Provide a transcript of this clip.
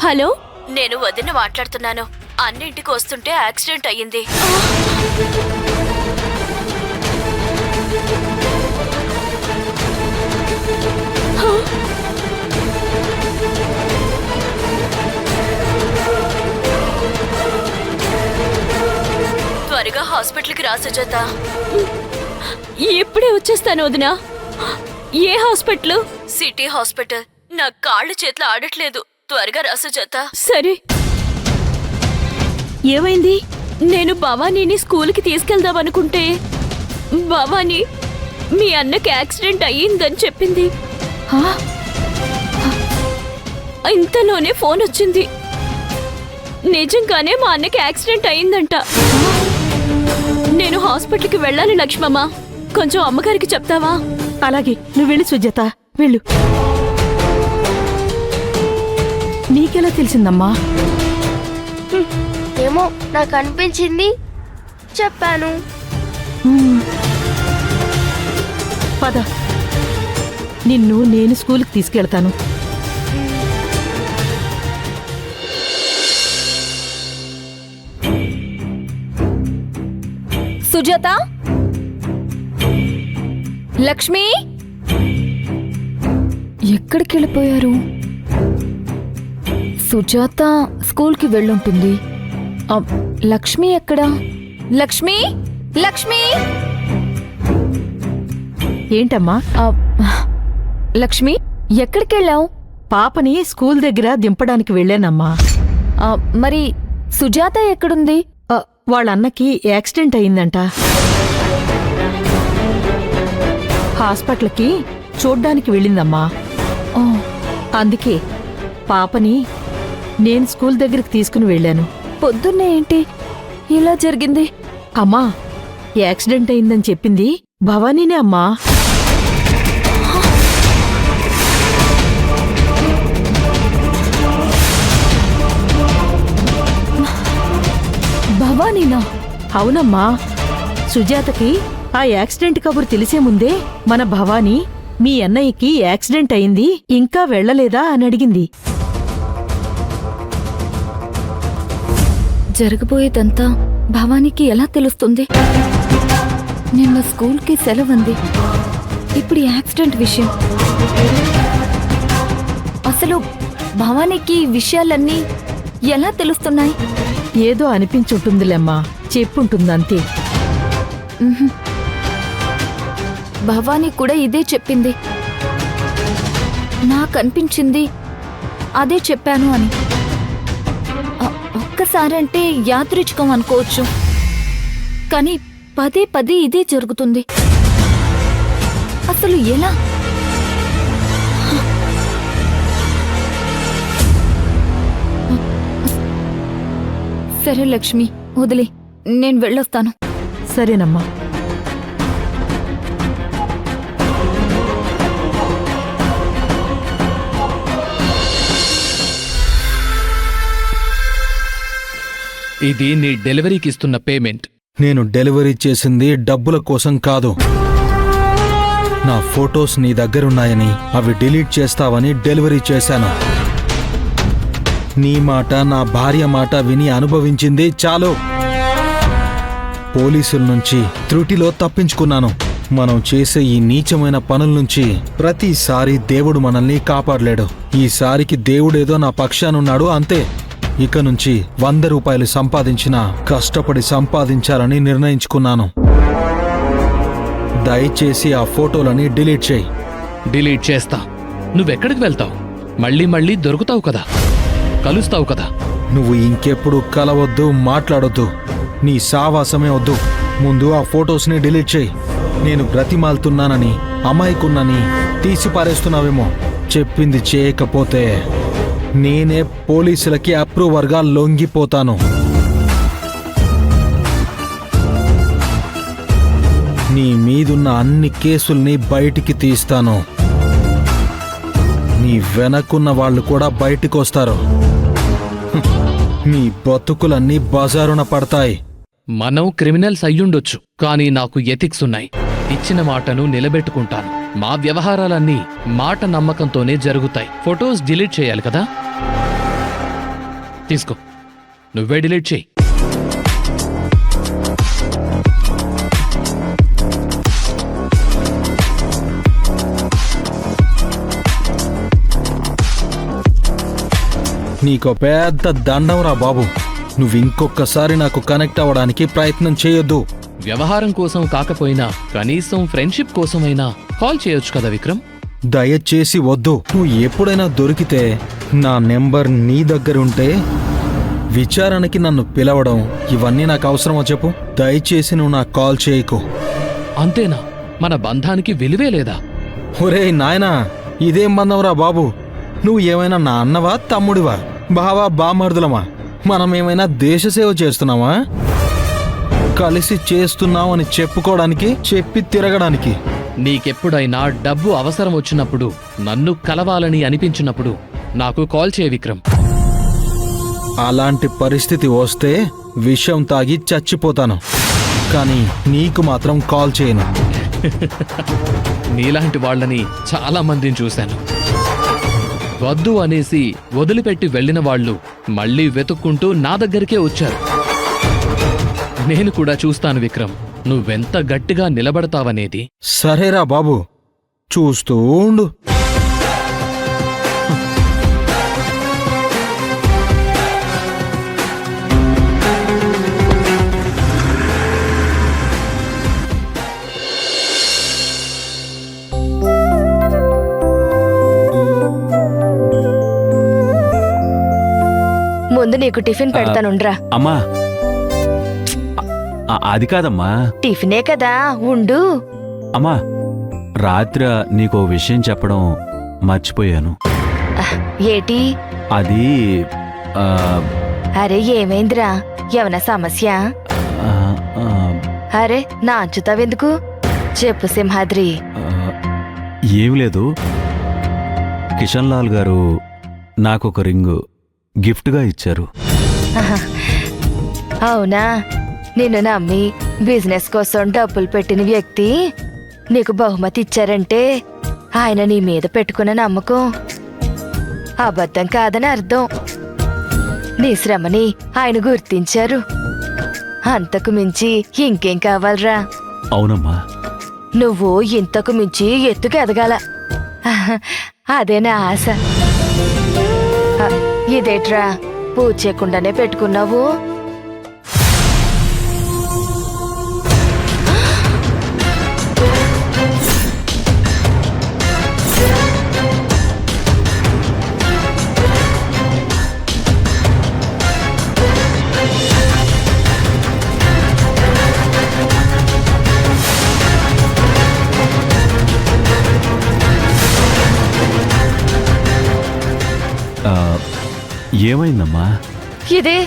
Hello, నేను వదిన మాట్లాడుతున్నాను. అన్నింటికి వస్తుంటే యాక్సిడెంట్ అయ్యింది. త్వరగా హాస్పిటల్కి రా సుజాత. ఇప్పుడే వచ్చేస్తాను వదినా. ఏ హాస్పిటల్? City hospital. నా కాళ్ళు చేతులు ఆడట్లేదు. త్వరగా రా సుజాత. సరే. ఏమైంది? నేను భవానీని స్కూల్కి తీసుకెళ్దామనుకుంటే భవానీ మీ అన్నకి యాక్సిడెంట్ అయ్యిందని చెప్పింది. ఇంతలోనే ఫోన్ వచ్చింది. నిజంగానే మా అన్నకి యాక్సిడెంట్ అయ్యిందంట. నేను హాస్పిటల్కి వెళ్ళాలి లక్ష్మమ్మ. కొంచెం అమ్మగారికి చెప్తావా? అలాగే, నువ్వు వెళ్ళి సుజాత వెళ్ళు. నీకెలా తెలిసిందమ్మా? ఏమో నాకు అనిపించింది, చెప్పాను. పద, నిన్ను నేను స్కూల్కి తీసుకెళ్తాను. సుజాత, లక్ష్మి ఎక్కడికి వెళ్ళిపోయారు? సుజాత స్కూల్కి వెళ్ళుంటుంది. లక్ష్మి ఎక్కడా? లక్ష్మి, లక్ష్మి! ఏంటమ్మా? లక్ష్మి, ఎక్కడికి వెళ్ళావు? పాపని స్కూల్ దగ్గర దింపడానికి వెళ్ళానమ్మా. మరి సుజాత ఎక్కడుంది? వాళ్ళ అన్నకి యాక్సిడెంట్ అయిందంట. హాస్పిటల్కి చూడ్డానికి వెళ్ళిందమ్మా. అందుకే పాపని నేను స్కూల్ దగ్గరికి తీసుకుని వెళ్ళాను. పొద్దున్నే ఏంటి ఇలా జరిగింది? అమ్మా, యాక్సిడెంట్ అయిందని చెప్పింది భవానీనే అమ్మా. భవానీనా? అవునమ్మా. సుజాతకి ఆ యాక్సిడెంట్ కబురు తెలిసే ముందే మన భవానీ మీ అన్నయ్యకి యాక్సిడెంట్ అయింది, ఇంకా వెళ్ళలేదా అని అడిగింది. జరగబోయేదంతా భవానీకి ఎలా తెలుస్తుంది? నిన్న స్కూల్కి సెలవుంది, ఇప్పుడు యాక్సిడెంట్ విషయం. అసలు భవానీకి ఈ విషయాలన్నీ ఎలా తెలుస్తున్నాయి? ఏదో అనిపించుంటుందిలేమ్మా, చెప్పుంటుందంతే. భవానీ కూడా ఇదే చెప్పింది. నాకనిపించింది అదే చెప్పాను అని. ఒక్కసారంటే యాదృచ్ఛికం అనుకోవచ్చు, కానీ పదే పదే ఇదే జరుగుతుంది. అసలు ఎలా? సరే లక్ష్మి, వదిలే, నేను వెళ్ళొస్తాను. సరేనమ్మా. ఇది నీ డెలివరీకి ఇస్తున్న పేమెంట్. నేను డెలివరీ చేసింది డబ్బుల కోసం కాదు. నా ఫొటోస్ నీ దగ్గరున్నాయని అవి డిలీట్ చేస్తావని డెలివరీ చేశాను. నీ మాట, నా భార్య మాట విని అనుభవించింది చాలు. పోలీసుల నుంచి త్రుటిలో తప్పించుకున్నాను. మనం చేసే ఈ నీచమైన పనుల నుంచి ప్రతిసారి దేవుడు మనల్ని కాపాడలేడు. ఈసారికి దేవుడేదో నా పక్షానున్నాడు, అంతే. ఇక నుంచి 100 రూపాయలు సంపాదించినా కష్టపడి సంపాదించాలని నిర్ణయించుకున్నాను. దయచేసి ఆ ఫోటోలని డిలీట్ చేయి. డిలీట్ చేస్తా. నువ్వెక్కడికి వెళ్తావు? మళ్ళీ మళ్ళీ దొరుకుతావు కదా, కలుస్తావు కదా. నువ్వు ఇంకెప్పుడు కలవద్దు, మాట్లాడొద్దు. నీ సావాసమే వద్దు. ముందు ఆ ఫొటోస్ని డిలీట్ చేయి. నేను బ్రతిమాలుతున్నానని, అమాయకున్నని తీసిపారేస్తున్నావేమో. చెప్పింది చేయకపోతే నేనే పోలీసులకి అప్రూవర్గా లొంగిపోతాను. నీ మీదున్న అన్ని కేసుల్ని బయటికి తీస్తాను. నీ వెనకున్న వాళ్ళు కూడా బయటికొస్తారు. నీ బతుకులన్నీ బజారున పడతాయి. మనం క్రిమినల్స్ అయ్యుండొచ్చు, కానీ నాకు ఎథిక్స్ ఉన్నాయి. ఇచ్చిన మాటను నిలబెట్టుకుంటాను. మా వ్యవహారాలన్నీ మాట నమ్మకంతోనే జరుగుతాయి. ఫొటోస్ డిలీట్ చేయాలి కదా. తీసుకో, నువ్వే డిలీట్ చెయ్యి. నీకో పెద్ద దండంరా బాబు. నువ్వు ఇంకొకసారి నాకు కనెక్ట్ అవ్వడానికి ప్రయత్నం చేయొద్దు. వ్యవహారం కోసం కాకపోయినా కనీసం ఫ్రెండ్షిప్ కోసమైనా కాల్ చేయొచ్చు కదా విక్రమ్. దయచేసి వద్దు. నువ్వు ఎప్పుడైనా దొరికితే నా నెంబర్ నీ దగ్గర ఉంటే విచారణకి నన్ను పిలవడం ఇవన్నీ నాకు అవసరమో చెప్పు. దయచేసి నువ్వు నాకు కాల్ చేయకు. అంతేనా? మన బంధానికి విలువే లేదా? ఒరేయ్ నాయనా, ఇదేం బంధంరా బాబు? నువ్వు ఏమైనా నా అన్నవా, తమ్ముడివా, బావా, బామర్దులమా? మనం ఏమైనా దేశసేవ చేస్తున్నావా? కలిసి చేస్తున్నామని చెప్పుకోవడానికి, చెప్పి తిరగడానికి. నీకెప్పుడైనా డబ్బు అవసరం వచ్చినప్పుడు, నన్ను కలవాలని అనిపించినప్పుడు నాకు కాల్ చేయ విక్రమ్. అలాంటి పరిస్థితి వస్తే విషం తాగి చచ్చిపోతాను, కానీ నీకు మాత్రం కాల్ చేయను. నీలాంటి వాళ్ళని చాలా మందిని చూశాను. వద్దు అనేసి వదిలిపెట్టి వెళ్ళిన వాళ్ళు మళ్ళీ వెతుక్కుంటూ నా దగ్గరికే వచ్చారు. నేను కూడా చూస్తాను విక్రమ్, నువ్వెంత గట్టిగా నిలబడతావనేది. సరేరా బాబు, చూస్తూ ఉండు. ముందు నీకు టిఫిన్ పెడతానుండ్రా. అమ్మా, అది కాదమ్మా. టిఫినే కదా, ఉండు. అమ్మా, రాత్రి నీకో విషయం చెప్పడం మర్చిపోయాను. ఏటి? అది అరే ఏమైందిరా? ఏమన్నా సమస్య? ఆ, ఆ, అరే నా అంచుతావెందుకు? చెప్పు సింహాద్రి. ఏం లేదు. కిషన్ లాల్ గారు నాకొక రింగు గిఫ్ట్గా ఇచ్చారు. అవునా? నిన్ను నమ్మి బిజినెస్ కోసం డబ్బులు పెట్టిన వ్యక్తి నీకు బహుమతి ఇచ్చారంటే ఆయన నీ మీద పెట్టుకున్న నమ్మకం అబద్ధం కాదని అర్థం. నీ శ్రమని ఆయన గుర్తించారు. అంతకు మించి ఇంకేం కావాలరా? అవునమ్మా. నువ్వు ఇంతకు మించి ఎత్తుకు ఎదగాల, అదే నా ఆశ. ఇదేట్రా పూజ చేయకుండానే పెట్టుకున్నావు? ఏమైందమ్మా? ఇదే